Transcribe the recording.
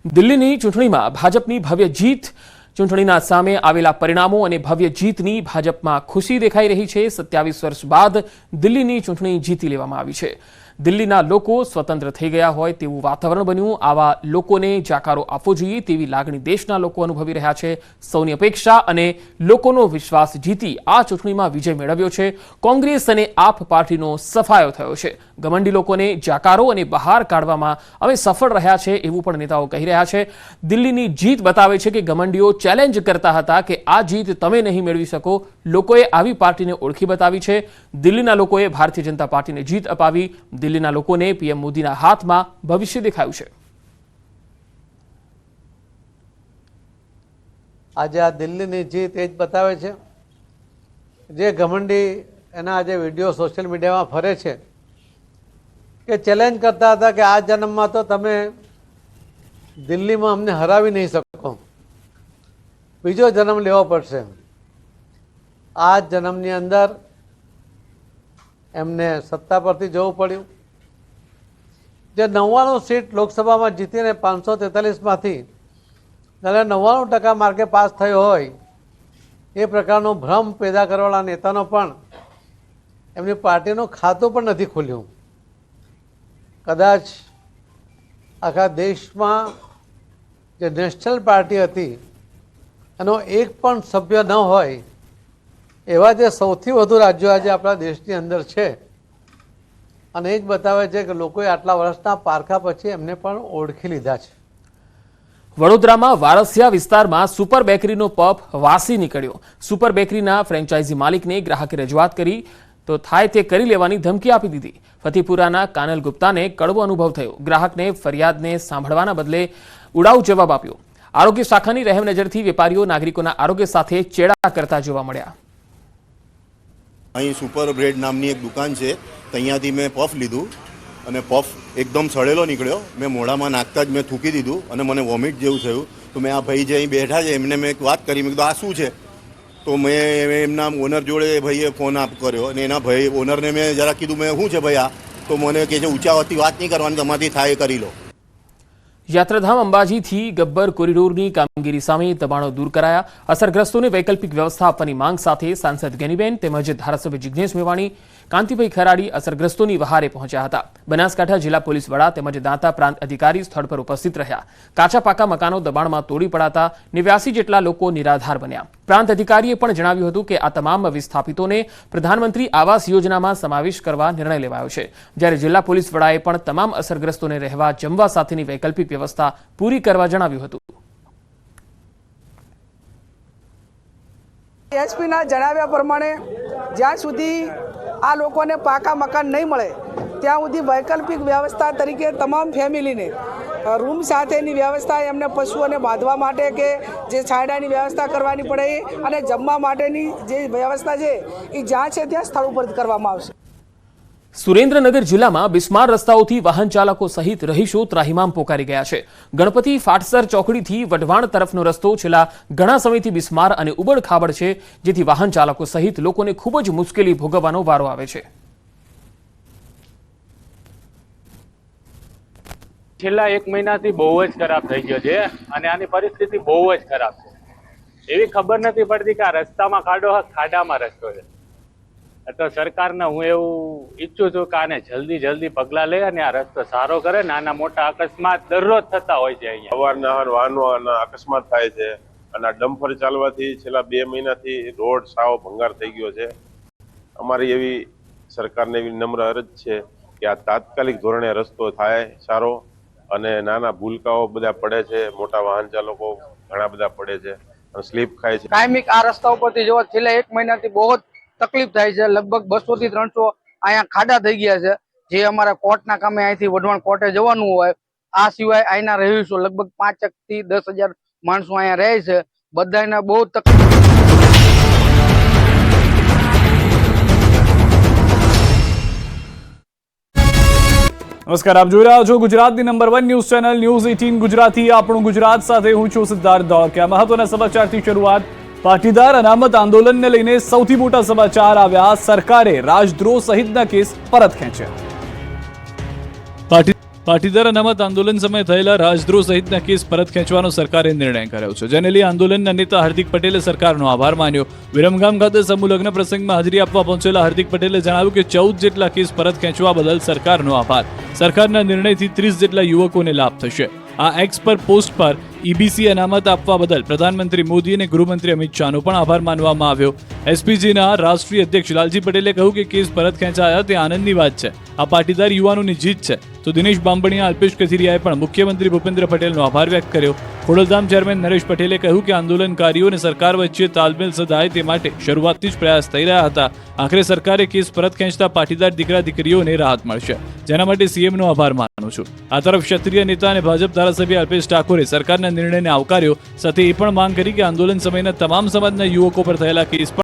દિલ્હીની ચૂંટણીમાં ભાજપની ભવ્ય જીત ચૂંટણીના સામે આવેલા પરિણામો અને ભવ્ય જીતની ભાજપમાં ખુશી દેખાઈ રહી છે। 27 વર્ષ બાદ દિલ્હીની ચૂંટણી જીતી લેવામાં આવી છે। દિલ્હીના લોકો સ્વતંત્ર થઈ ગયા હોય તેવું વાતાવરણ બન્યું। આવા લોકોને જાકારો આપવો જોઈએ તેવી લાગણી દેશના લોકો અનુભવી રહ્યા છે। સૌની અપેક્ષા અને લોકોનો વિશ્વાસ જીતી આ ચૂંટણીમાં વિજય મેળવ્યો છે। કોંગ્રેસ અને આપ પાર્ટીનો સફાયો થયો છે। ગમંડી લોકોને જાકારો અને બહાર કાઢવામાં અમે સફળ રહ્યા છે એવું પણ નેતાઓ કહી રહ્યા છે। દિલ્હીની જીત બતાવે છે કે ગમંડીઓ ચેલેન્જ કરતા હતા કે આ જીત તમે નહીં મેળવી શકો। લોકોએ આવી પાર્ટીને ઓળખી બતાવી છે। દિલ્હીના લોકોએ ભારતીય જનતા પાર્ટીને જીત અપાવી। દિલ્હીના લોકોને પીએમ મોદીના હાથમાં ભવિષ્ય દેખાયું છે। આજે આ દિલ્હીની જીત એ જ બતાવે છે જે ઘમંડી એના આજે વિડીયો સોશિયલ મીડિયામાં ફરે છે કે ચેલેન્જ કરતા હતા કે આ જન્મમાં તો તમે દિલ્હીમાં અમને હરાવી નહીં શકો, બીજો જન્મ લેવો પડશે। આ જન્મની અંદર એમને સત્તા પરથી જવું પડ્યું। જે 99 સીટ લોકસભામાં જીતીને 543માંથી 99% માર્કે પાસ થયો હોય એ પ્રકારનો ભ્રમ પેદા કરવાવાળા નેતાનો પણ એમની પાર્ટીનું ખાતું પણ નથી ખુલ્યું। કદાચ આખા દેશમાં જે નેશનલ પાર્ટી હતી એનો એક પણ સભ્ય ન હોય એવા જે સૌથી વધુ રાજ્યો આજે આપણા દેશની અંદર છે અને એ જ બતાવે છે કે લોકોએ આટલા વર્ષના પારખા પછી એમને પણ ઓળખી લીધા છે। વડોદરામાં વારસિયા વિસ્તારમાં સુપર બેકરીનો પફ વાસી નીકળ્યો। સુપર બેકરીના ફ્રેન્ચાઇઝી માલિકને ગ્રાહકે રજૂઆત કરી તો થાય તે કરી લેવાની ધમકી આપી દીધી। ફતેપુરાના કાનલ ગુપ્તાને કડવો અનુભવ થયો। ગ્રાહકને ફરિયાદને સાંભળવાના બદલે ઉડાઉ જવાબ આપ્યો। આરોગ્ય શાખાની રહેમ નજરથી વેપારીઓ નાગરિકોના આરોગ્ય સાથે ચેડા કરતા જોવા મળ્યા। અહીં સુપર બ્રેડ નામની એક દુકાન છે, ત્યાંથી મેં પફ લીધું અને પફ એકદમ સડેલો નીકળ્યો। મેં મોઢામાં નાખતા જ મેં થૂકી દીધું અને મને વોમિટ જેવું થયું। તો મેં આ ભાઈ જે અહીં બેઠા છે એમને મેં એક વાત કરી, મેં કીધું આ શું છે? તો મેં એમના ઓનર જોડે ભાઈએ ફોન કર્યો અને એના ભાઈ ઓનરને મેં જરા કીધું મેં શું છે ભાઈ આ? તો મને કહે છે ઊંચા અવાજથી વાત નહીં કરવાની, તમારાથી થાય એ કરી લો। યાત્રાધામ અંબાજીથી ગબ્બર કોરિડોરની કામગીરી સામે દબાણો દૂર કરાયા। અસરગ્રસ્તોને વૈકલ્પિક વ્યવસ્થા આપવાની માંગ સાથે સાંસદ ગેનીબેન તેમજ ધારાસભ્ય જિજ્ઞેશ મેવાણી, કાંતિભાઈ ખરાડી અસરગ્રસ્તોની વહારે પહોંચ્યા હતા। બનાસકાંઠા જિલ્લા પોલીસ વડા તેમજ દાંતા પ્રાંત અધિકારી સ્થળ પર ઉપસ્થિત રહ્યા। કાચા પાકા મકાનો દબાણમાં તોડી પડાતા 89 જેટલા લોકો નિરાધાર બન્યા। પ્રાંત અધિકારીએ પણ જણાવ્યું હતું કે આ તમામ વિસ્થાપિતોને પ્રધાનમંત્રી આવાસ યોજનામાં સમાવેશ કરવા નિર્ણય લેવાયો છે। જ્યારે જિલ્લા પોલીસ વડાએ પણ તમામ અસરગ્રસ્તોને રહેવા જમવા સાથેની વૈકલ્પિક વ્યવસ્થા પૂરી કરવા જણાવ્યું હતું। એસપીના જણાવ્યા પ્રમાણે જ્યાં સુધી આ લોકોને પાકા મકાન નહીં મળે ત્યાં સુધી વૈકલ્પિક વ્યવસ્થા તરીકે તમામ ફેમિલીને રૂમ સાથેની વ્યવસ્થા, એમને પશુઓને બાંધવા માટે કે જે છાંયડાની વ્યવસ્થા કરવાની પડે અને જમવા માટેની જે વ્યવસ્થા છે એ જ્યાં છે ત્યાં સ્થળ ઉપર કરવામાં આવશે। સુરેન્દ્રનગર જિલ્લામાં બિસ્માર રસ્તાઓથી વાહન ચાલકો સહિત રહીશો ત્રાહિમામ પોકારી ગયા છે। ગણપતિ ફાટસર ચોકડીથી વઢવાણ તરફનો રસ્તો છેલ્લા ઘણા સમયથી બિસ્માર અને ઉબડ-ખાબડ છે, જેથી વાહન ચાલકો સહિત લોકોને ખૂબ જ મુશ્કેલી ભોગવવાનો વારો આવે છે। છેલ્લા 1 મહિનાથી બહુ જ ખરાબ થઈ ગયો છે અને આની પરિસ્થિતિ બહુ જ ખરાબ છે। એવી ખબર નથી પડતી કે આ રસ્તામાં ખાડો, ખાડામાં રસ્તો છે। તો સરકારને હું એવું ઈચ્છું છું કે આને જલ્દી પગલાં લે અને આ રસ્તો સારો કરે। નાના મોટા અકસ્માત દરરોજ થતા હોય છે। અહીંયા અવારનવાર વાહનોના અકસ્માત થાય છે અને આ ડમ્પર ચાલવાથી છેલ્લા 2 મહિનાથી રોડ સાવ ભંગાર થઈ ગયો છે। અમારી એવી સરકારને એવી નમ્ર અરજ છે કે આ તાત્કાલિક ધોરણે રસ્તો થાય સારો અને નાના ભૂલકાઓ બધા પડે છે, મોટા વાહન ચાલકો ઘણા બધા પડે છે અને સ્લીપ ખાય છે। કાયમિક આ રસ્તા ઉપરથી જો છેલ્લા 1 મહિનાથી બહુ જ તકલીફ થાય છે। લગભગ 200 થી 300 અહીંયા ખાડા થઈ ગયા છે। જે અમારા કોર્ટના કામે અહીંથી વઢવાણ કોર્ટે જવાનું હોય, આ સિવાય અહીંના રહીશો લગભગ 5 થી 10,000 માણસો અહીંયા રહે છે। બધાને બહુ તકલીફ। નમસ્કાર, આપ જોઈ રહ્યા છો ગુજરાતની number 1 news channel news 18 Gujarati. આપણું ગુજરાત સાથે હું છું સિદ્ધાર્થ ધોળકિયા। મહત્વના સમાચારથી શરૂઆત। પાટીદાર અનામત આંદોલનને લઈને સૌથી મોટા સમાચાર આવ્યા। સરકારે રાજદ્રોહ સહિતના કેસ પરત ખેંચ્યા। પાટીદાર અનામત આંદોલન સમયે થયેલા રાજદ્રોહ સહિતના કેસ પરત ખેંચવાનો સરકારે નિર્ણય કર્યો છે, જેને લઈ આંદોલનના નેતા હાર્દિક પટેલે સરકારનો આભાર માન્યો. વિરમગામ ખાતે સમૂહ લગ્ન પ્રસંગમાં હાજરી આપવા પહોંચેલા હાર્દિક પટેલે જણાવ્યું કે 14 જેટલા કેસ પરત ખેંચવા બદલ સરકારનો આભાર. સરકારના નિર્ણયથી 30 જેટલા યુવકોને લાભ થશે. આ એક્સ પર પોસ્ટ પર ઈબીસી અનામત આપવા બદલ પ્રધાનમંત્રી મોદી અને ગૃહમંત્રી અમિત શાહનો પણ આભાર માનવામાં આવ્યો. એસપીજીના રાષ્ટ્રીય અધ્યક્ષ લાલજી પટેલે કહ્યું કે કેસ પરત ખેંચાયા તે આનંદની વાત છે. આ પાટીદાર યુવાનોની જીત છે. તો દિનેશ બાંભણિયા, અલ્પેશ કથિરિયાએ પણ મુખ્યમંત્રી ભૂપેન્દ્ર પટેલનો આભાર વ્યક્ત કર્યો. ખોડલધામ ચેરમેન નરેશ પટેલે કહ્યું કે આંદોલનકારીઓ અને સરકાર વચ્ચે તાલમેલ સધાય તે માટે શરૂઆતથી જ પ્રયાસ થઈ રહ્યા હતા. આખરે સરકારે કેસ પરત ખેંચતા પાટીદાર દીકરા દીકરીઓને રાહત મળશે, જેના માટે સીએમનો આભાર માનું છું. આ તરફ ક્ષત્રિય નેતા અને ભાજપ ધારાસભ્ય અલ્પેશ ઠાકોરે સરકારના નિર્ણયને આવકાર્યો, સાથે એ પણ માંગ કરી કે આંદોલન સમયના તમામ સમાજના યુવકો પર થયેલા કેસ